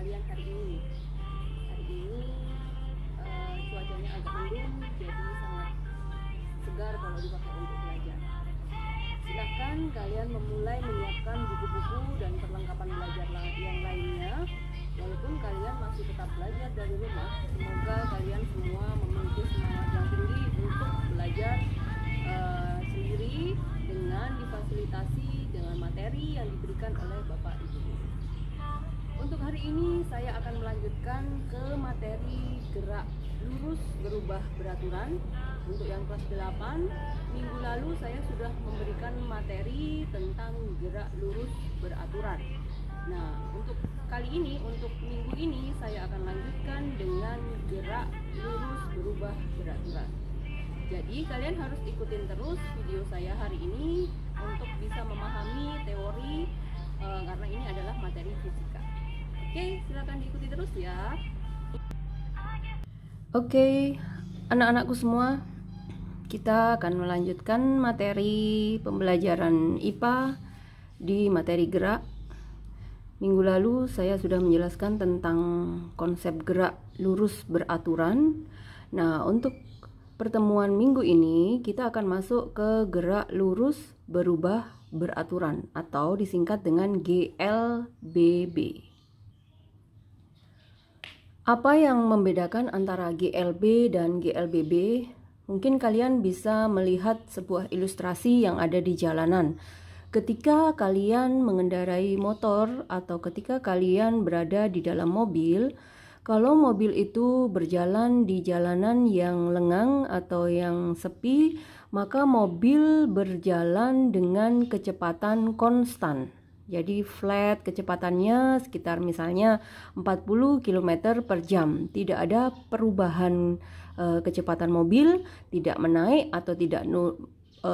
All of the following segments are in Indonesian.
kalian hari ini. Hari ini cuacanya agak mendung, jadi sangat segar kalau dipakai untuk belajar. Silahkan kalian memulai menyiapkan buku-buku dan perlengkapan belajar yang lainnya. Walaupun kalian masih tetap belajar dari rumah, semoga kalian semua memiliki semangat yang tinggi untuk belajar sendiri dengan difasilitasi dengan materi yang diberikan oleh Bapak Ibu. Untuk hari ini saya akan melanjutkan ke materi gerak lurus berubah beraturan. Untuk yang kelas 8, minggu lalu saya sudah memberikan materi tentang gerak lurus beraturan. Nah, untuk kali ini, untuk minggu ini saya akan lanjutkan dengan gerak lurus berubah beraturan. Jadi kalian harus ikutin terus video saya hari ini untuk bisa memahami teori karena ini adalah materi fisika. Oke, silakan diikuti terus ya. Oke, anak-anakku semua, kita akan melanjutkan materi pembelajaran IPA di materi gerak. Minggu lalu saya sudah menjelaskan tentang konsep gerak lurus beraturan. Nah, untuk pertemuan minggu ini kita akan masuk ke gerak lurus berubah beraturan atau disingkat dengan GLBB. Apa yang membedakan antara GLB dan GLBB? Mungkin kalian bisa melihat sebuah ilustrasi yang ada di jalanan. Ketika kalian mengendarai motor atau ketika kalian berada di dalam mobil, kalau mobil itu berjalan di jalanan yang lengang atau yang sepi, maka mobil berjalan dengan kecepatan konstan. Jadi flat kecepatannya sekitar misalnya 40 km per jam. Tidak ada perubahan kecepatan mobil, tidak menaik atau tidak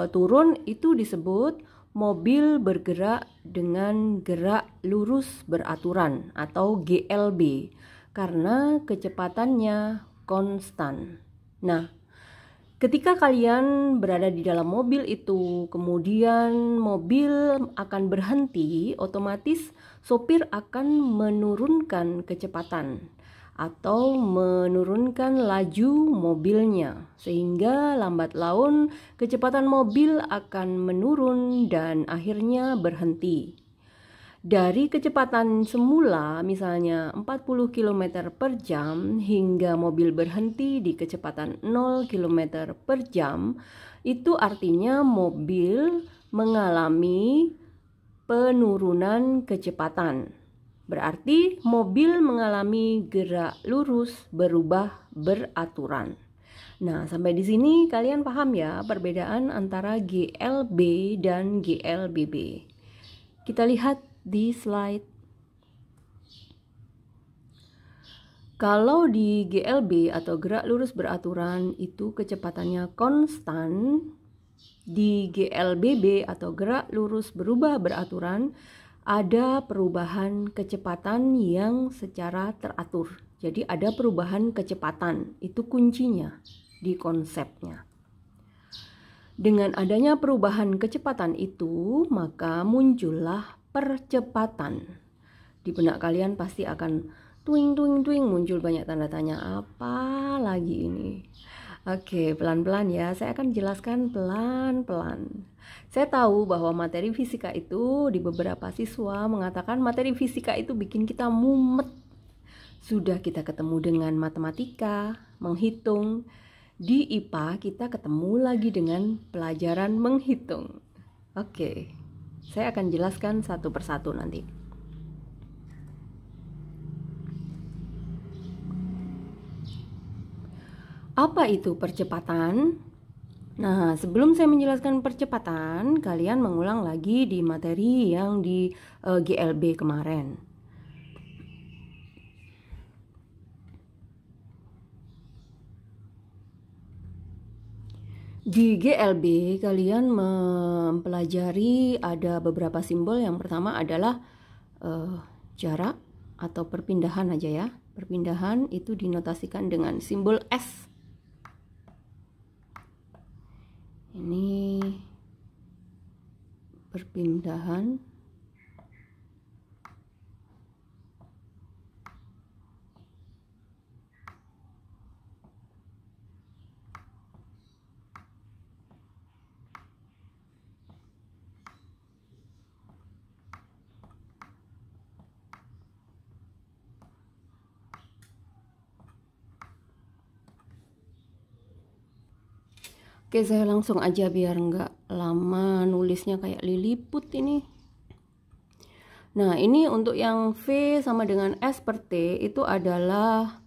turun. Itu disebut mobil bergerak dengan gerak lurus beraturan atau GLB karena kecepatannya konstan. Nah, ketika kalian berada di dalam mobil itu, kemudian mobil akan berhenti, otomatis sopir akan menurunkan kecepatan atau menurunkan laju mobilnya, sehingga lambat laun kecepatan mobil akan menurun dan akhirnya berhenti. Dari kecepatan semula misalnya 40 km per jam hingga mobil berhenti di kecepatan 0 km per jam, itu artinya mobil mengalami penurunan kecepatan. Berarti mobil mengalami gerak lurus berubah beraturan. Nah, sampai di sini kalian paham ya perbedaan antara GLB dan GLBB. Kita lihat di slide. Kalau di GLB atau gerak lurus beraturan itu kecepatannya konstan, di GLBB atau gerak lurus berubah beraturan ada perubahan kecepatan yang secara teratur. Jadi ada perubahan kecepatan, itu kuncinya di konsepnya. Dengan adanya perubahan kecepatan itu, maka muncullah percepatan. Di benak kalian pasti akan tuing muncul banyak tanda tanya, apa lagi ini? Oke, pelan-pelan ya, saya akan jelaskan pelan-pelan. Saya tahu bahwa materi fisika itu di beberapa siswa mengatakan materi fisika itu bikin kita mumet. Sudah kita ketemu dengan matematika, menghitung. Di IPA kita ketemu lagi dengan pelajaran menghitung. Oke, saya akan jelaskan satu persatu nanti. Apa itu percepatan? Nah, sebelum saya menjelaskan percepatan, kalian mengulang lagi di materi yang di GLB kemarin. Di GLB kalian mempelajari ada beberapa simbol. Yang pertama adalah jarak atau perpindahan aja ya. Perpindahan itu dinotasikan dengan simbol S. Ini perpindahan Oke, saya langsung aja biar nggak lama nulisnya kayak liliput ini. Nah, ini untuk yang V sama dengan S per T itu adalah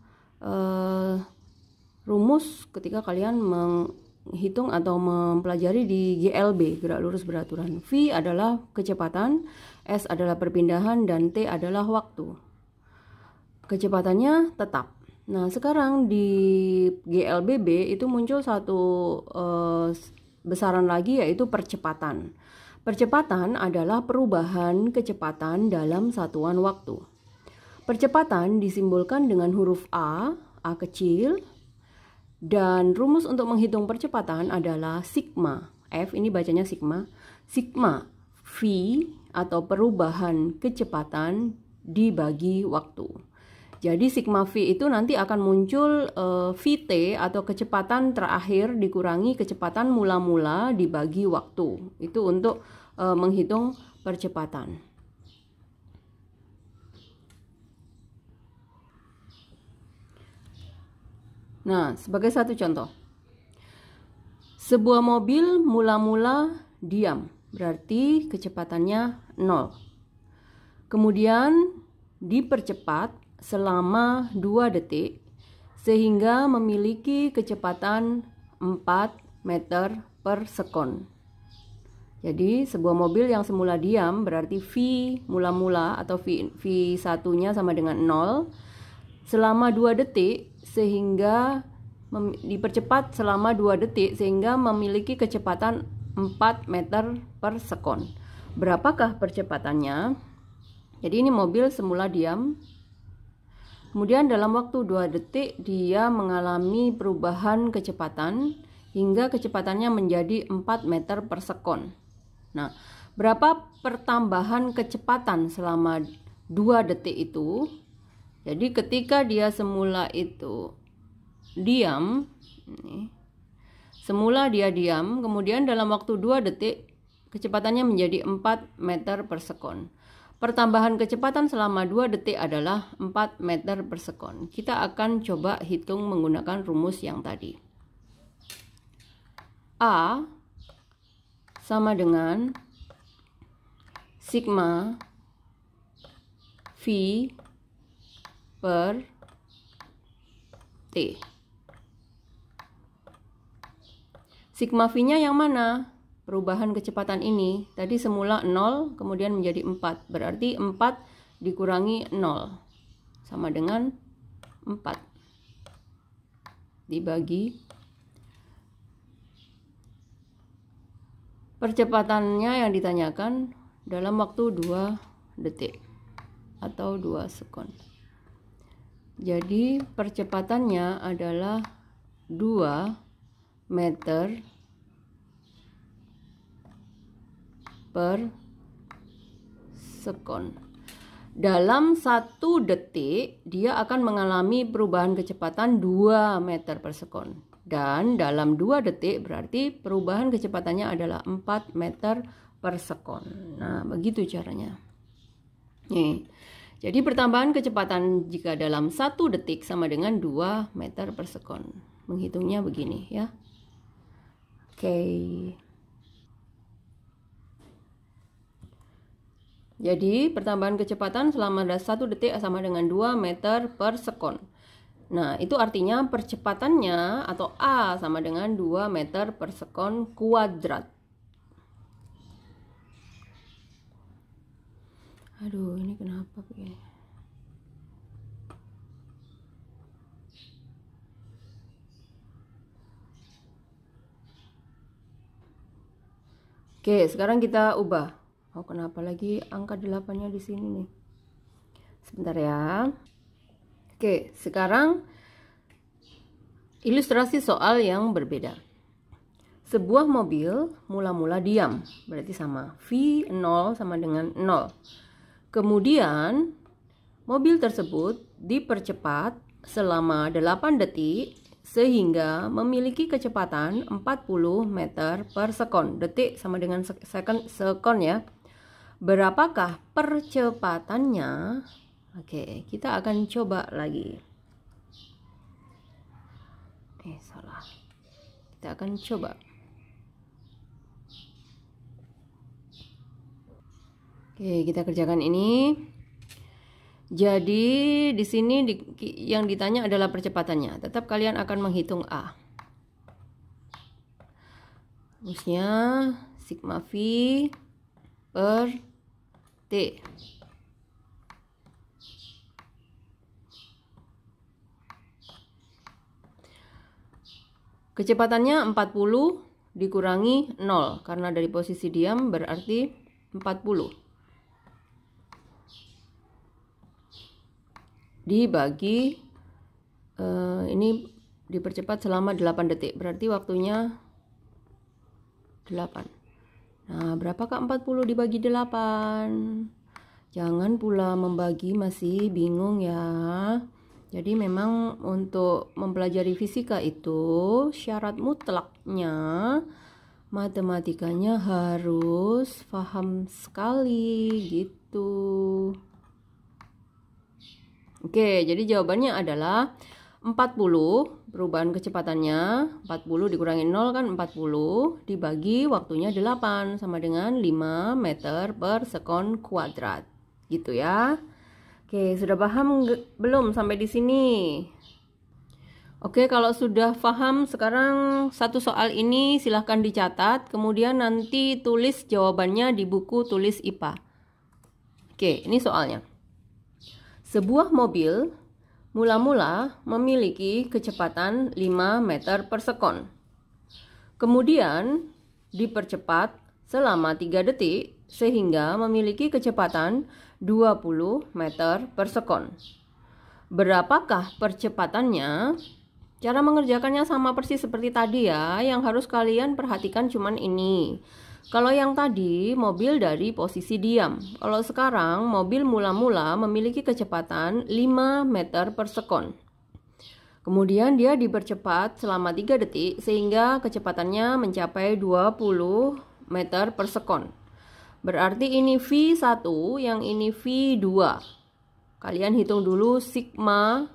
rumus ketika kalian menghitung atau mempelajari di GLB, gerak lurus beraturan. V adalah kecepatan, S adalah perpindahan, dan T adalah waktu. Kecepatannya tetap. Nah, sekarang di GLBB itu muncul satu besaran lagi, yaitu percepatan. Percepatan adalah perubahan kecepatan dalam satuan waktu. Percepatan disimbolkan dengan huruf A kecil, dan rumus untuk menghitung percepatan adalah sigma. F ini bacanya sigma. Sigma V atau perubahan kecepatan dibagi waktu. Jadi sigma V itu nanti akan muncul Vt atau kecepatan terakhir dikurangi kecepatan mula-mula dibagi waktu. Itu untuk menghitung percepatan. Nah, sebagai satu contoh. Sebuah mobil mula-mula diam, berarti kecepatannya 0. Kemudian dipercepat selama 2 detik sehingga memiliki kecepatan 4 meter per sekon. Jadi sebuah mobil yang semula diam berarti V mula-mula atau V1-nya sama dengan 0 selama 2 detik sehingga dipercepat selama 2 detik sehingga memiliki kecepatan 4 meter per sekon. Berapakah percepatannya? Jadi ini mobil semula diam. Kemudian dalam waktu 2 detik dia mengalami perubahan kecepatan hingga kecepatannya menjadi 4 meter per sekon. Nah, berapa pertambahan kecepatan selama 2 detik itu? Jadi ketika dia semula itu diam, semula dia diam, kemudian dalam waktu 2 detik kecepatannya menjadi 4 meter per sekon. Pertambahan kecepatan selama 2 detik adalah 4 meter per sekon. Kita akan coba hitung menggunakan rumus yang tadi. A sama dengan sigma V per T. Sigma V-nya yang mana? Perubahan kecepatan ini tadi semula 0 kemudian menjadi 4, berarti 4 dikurangi 0 sama dengan 4 dibagi percepatannya yang ditanyakan dalam waktu 2 detik atau 2 sekon. Jadi percepatannya adalah 2 meter per sekon. Dalam 1 detik dia akan mengalami perubahan kecepatan 2 meter per sekon. Dan dalam 2 detik berarti perubahan kecepatannya adalah 4 meter per sekon. Nah, begitu caranya. Nih. Jadi pertambahan kecepatan jika dalam 1 detik sama dengan 2 meter per sekon. Menghitungnya begini ya. Oke. Jadi pertambahan kecepatan selama 1 detik sama dengan 2 meter per sekon. Nah, itu artinya percepatannya atau A sama dengan 2 meter per sekon kuadrat. Aduh, ini kenapa begini? Oke, sekarang kita ubah. Oh, kenapa lagi angka 8-nya di sini nih? Sebentar ya. Oke, sekarang ilustrasi soal yang berbeda. Sebuah mobil mula-mula diam, berarti sama. V0 sama dengan 0. Kemudian, mobil tersebut dipercepat selama 8 detik sehingga memiliki kecepatan 40 meter per sekon. Detik sama dengan sekon ya. Berapakah percepatannya? Oke, kita akan coba lagi. Salah. Kita akan coba. Oke, kita kerjakan ini. Jadi di sini yang ditanya adalah percepatannya. Tetap kalian akan menghitung A. Rumusnya sigma V per T. Kecepatannya 40 dikurangi 0, karena dari posisi diam berarti 40. Dibagi, ini dipercepat selama 8 detik, berarti waktunya 8. Nah, berapakah 40 dibagi 8? Jangan pula membagi masih bingung ya. Jadi memang untuk mempelajari fisika itu syarat mutlaknya matematikanya harus paham sekali gitu. Oke, jadi jawabannya adalah 40, perubahan kecepatannya 40 dikurangi 0 kan 40, dibagi waktunya 8 sama dengan 5 meter per sekon kuadrat. Gitu ya. Oke, sudah paham belum sampai di sini? Oke, kalau sudah paham, sekarang satu soal ini silahkan dicatat, kemudian nanti tulis jawabannya di buku tulis IPA. Oke, ini soalnya. Sebuah mobil mula-mula memiliki kecepatan 5 meter per sekon. Kemudian dipercepat selama 3 detik sehingga memiliki kecepatan 20 meter per sekon. Berapakah percepatannya? Cara mengerjakannya sama persis seperti tadi ya. Yang harus kalian perhatikan cuman ini. Kalau yang tadi mobil dari posisi diam. Kalau sekarang mobil mula-mula memiliki kecepatan 5 meter per sekon. Kemudian dia dipercepat selama 3 detik sehingga kecepatannya mencapai 20 meter per sekon. Berarti ini V1, yang ini V2. Kalian hitung dulu sigma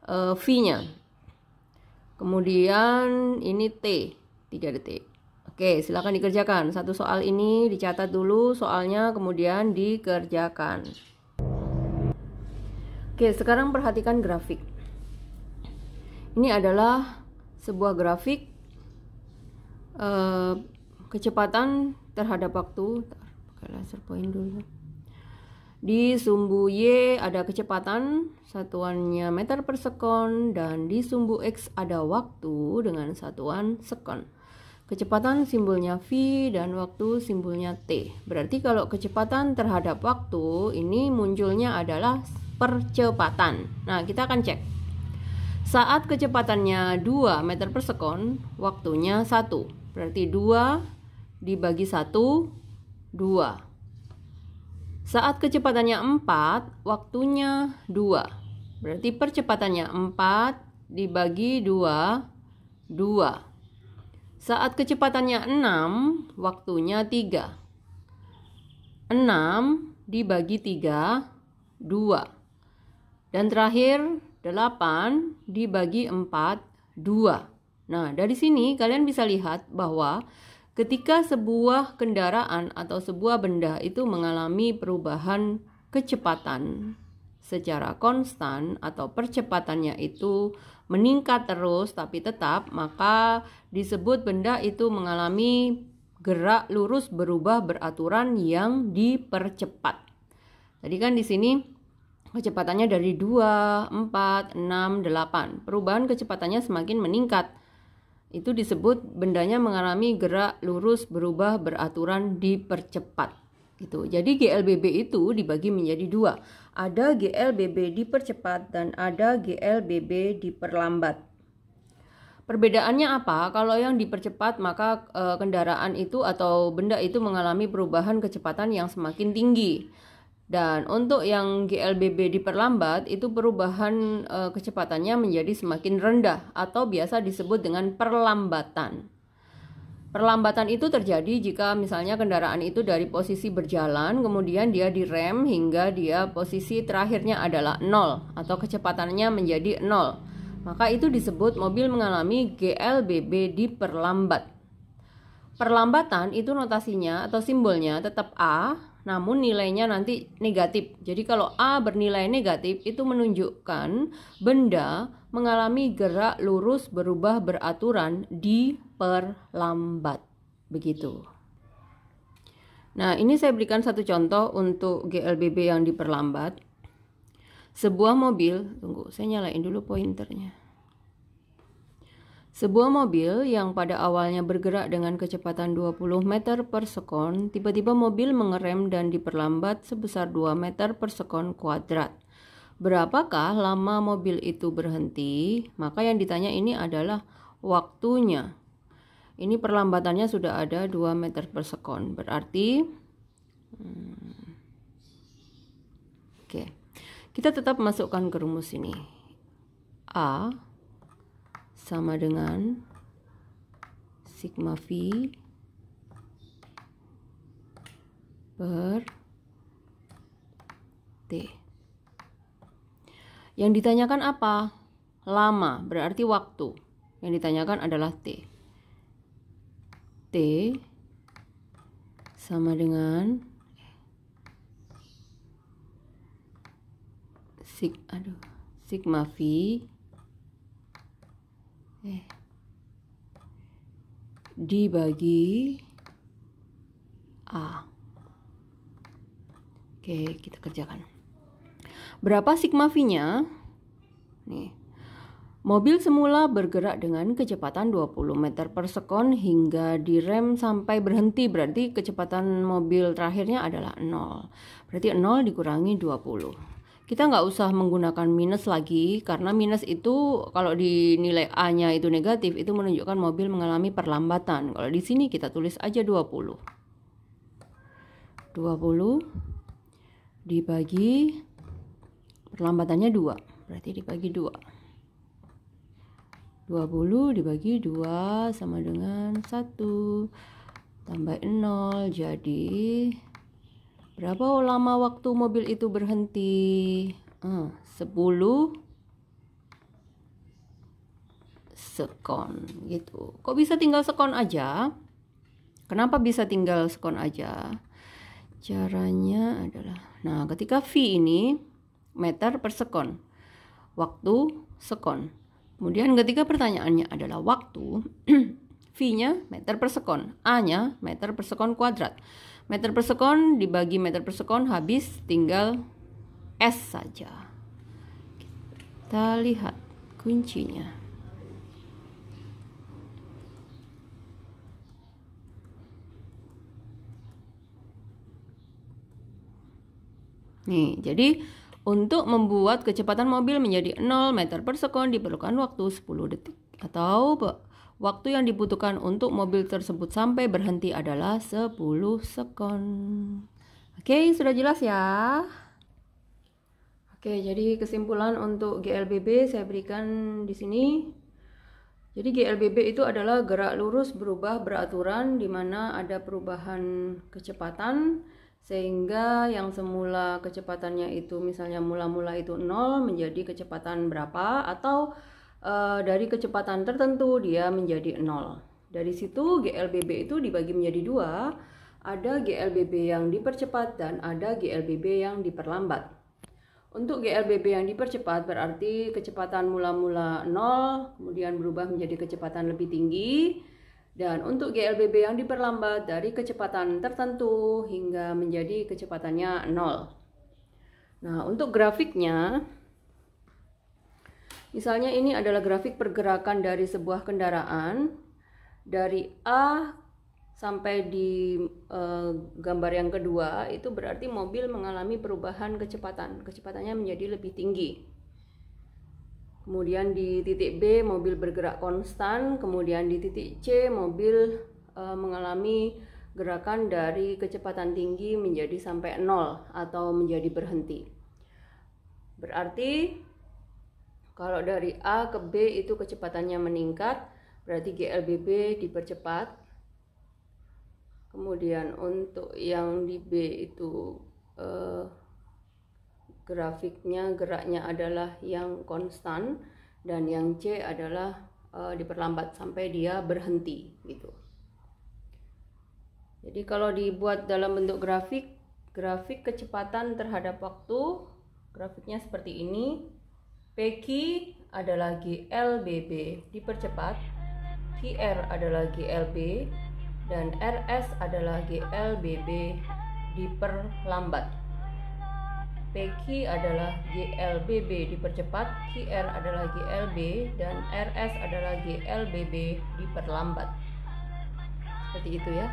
V-nya. Kemudian ini T, 3 detik. Oke, silakan dikerjakan. Satu soal ini dicatat dulu soalnya, kemudian dikerjakan. Oke, sekarang perhatikan grafik. Ini adalah sebuah grafik kecepatan terhadap waktu. Pakai laser point dulu. Di sumbu Y ada kecepatan, satuannya meter per sekon, dan di sumbu X ada waktu dengan satuan sekon. Kecepatan simbolnya V dan waktu simbolnya T. Berarti kalau kecepatan terhadap waktu ini munculnya adalah percepatan. Nah, kita akan cek. Saat kecepatannya 2 meter per sekon, waktunya 1. Berarti 2 dibagi 1, 2. Saat kecepatannya 4, waktunya 2. Berarti percepatannya 4 dibagi 2, 2. Saat kecepatannya 6, waktunya 3. 6 dibagi 3, 2. Dan terakhir 8 dibagi 4, 2. Nah, dari sini kalian bisa lihat bahwa ketika sebuah kendaraan atau sebuah benda itu mengalami perubahan kecepatan secara konstan atau percepatannya itu meningkat terus tapi tetap, maka disebut benda itu mengalami gerak lurus berubah beraturan yang dipercepat. Tadi kan di sini kecepatannya dari 2, 4, 6, 8. Perubahan kecepatannya semakin meningkat. Itu disebut bendanya mengalami gerak lurus berubah beraturan dipercepat. Gitu. Jadi GLBB itu dibagi menjadi 2. Ada GLBB dipercepat dan ada GLBB diperlambat. Perbedaannya apa? Kalau yang dipercepat maka kendaraan itu atau benda itu mengalami perubahan kecepatan yang semakin tinggi. Dan untuk yang GLBB diperlambat itu perubahan kecepatannya menjadi semakin rendah atau biasa disebut dengan perlambatan. Perlambatan itu terjadi jika misalnya kendaraan itu dari posisi berjalan kemudian dia direm hingga dia posisi terakhirnya adalah 0 atau kecepatannya menjadi 0. Maka itu disebut mobil mengalami GLBB diperlambat. Perlambatan itu notasinya atau simbolnya tetap A namun nilainya nanti negatif. Jadi kalau A bernilai negatif itu menunjukkan benda mengalami gerak lurus berubah beraturan diperlambat. Begitu. Nah, ini saya berikan satu contoh untuk GLBB yang diperlambat. Sebuah mobil, tunggu, saya nyalain dulu pointernya. Sebuah mobil yang pada awalnya bergerak dengan kecepatan 20 meter per sekon, tiba-tiba mobil mengerem dan diperlambat sebesar 2 meter per sekon kuadrat. Berapakah lama mobil itu berhenti? Maka yang ditanya ini adalah waktunya. Ini perlambatannya sudah ada 2 meter per sekon. Berarti oke. Kita tetap masukkan ke rumus ini. A sama dengan sigma V per T. Yang ditanyakan apa? Lama, berarti waktu. Yang ditanyakan adalah T. T sama dengan sigma V dibagi A. Oke, kita kerjakan. Berapa sigma V-nya? Nih. Mobil semula bergerak dengan kecepatan 20 meter per sekon hingga direm sampai berhenti. Berarti kecepatan mobil terakhirnya adalah 0. Berarti 0 dikurangi 20. Kita nggak usah menggunakan minus lagi, karena minus itu kalau di nilai A-nya itu negatif, itu menunjukkan mobil mengalami perlambatan. Kalau di sini kita tulis aja 20. 20 dibagi, perlambatannya 2, berarti dibagi 2. 20 dibagi 2 sama dengan 1. Tambah 0, jadi berapa lama waktu mobil itu berhenti? 10 sekon gitu. Kok bisa tinggal sekon aja? Kenapa bisa tinggal sekon aja? Caranya adalah, nah ketika V ini meter per sekon, waktu sekon. Kemudian ketika pertanyaannya adalah waktu, V-nya meter per sekon, A-nya meter per sekon kuadrat. Meter per sekon dibagi meter per sekon habis, tinggal S saja. Kita lihat kuncinya. Nih, jadi untuk membuat kecepatan mobil menjadi 0 meter per sekon diperlukan waktu 10 detik. Atau waktu yang dibutuhkan untuk mobil tersebut sampai berhenti adalah 10 sekon. Oke, sudah jelas ya? Oke, jadi kesimpulan untuk GLBB saya berikan di sini. Jadi GLBB itu adalah gerak lurus berubah beraturan, di mana ada perubahan kecepatan, sehingga yang semula kecepatannya itu misalnya mula-mula itu 0 menjadi kecepatan berapa, atau dari kecepatan tertentu dia menjadi 0. Dari situ GLBB itu dibagi menjadi 2, ada GLBB yang dipercepat dan ada GLBB yang diperlambat. Untuk GLBB yang dipercepat berarti kecepatan mula-mula 0, kemudian berubah menjadi kecepatan lebih tinggi. Dan untuk GLBB yang diperlambat dari kecepatan tertentu hingga menjadi kecepatannya 0. Nah, untuk grafiknya, misalnya ini adalah grafik pergerakan dari sebuah kendaraan dari A sampai di gambar yang kedua, itu berarti mobil mengalami perubahan kecepatan. Kecepatannya menjadi lebih tinggi. Kemudian di titik B mobil bergerak konstan, kemudian di titik C mobil mengalami gerakan dari kecepatan tinggi menjadi sampai 0 atau menjadi berhenti. Berarti kalau dari A ke B itu kecepatannya meningkat, berarti GLBB dipercepat. Kemudian untuk yang di B itu grafiknya, geraknya adalah yang konstan, dan yang C adalah diperlambat sampai dia berhenti gitu. Jadi kalau dibuat dalam bentuk grafik, grafik kecepatan terhadap waktu. Grafiknya seperti ini. PQ adalah GLBB dipercepat, QR adalah GLB, dan RS adalah GLBB diperlambat. PQ adalah GLBB dipercepat, QR adalah GLB, dan RS adalah GLBB diperlambat. Seperti itu ya.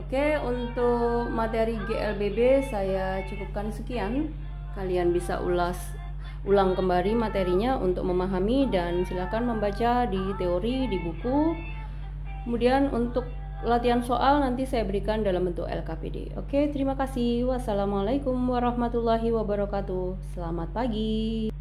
Oke, untuk materi GLBB saya cukupkan sekian. Kalian bisa ulang kembali materinya untuk memahami, dan silakan membaca di teori di buku. Kemudian untuk latihan soal nanti saya berikan dalam bentuk LKPD. Oke, terima kasih. Wassalamualaikum warahmatullahi wabarakatuh. Selamat pagi.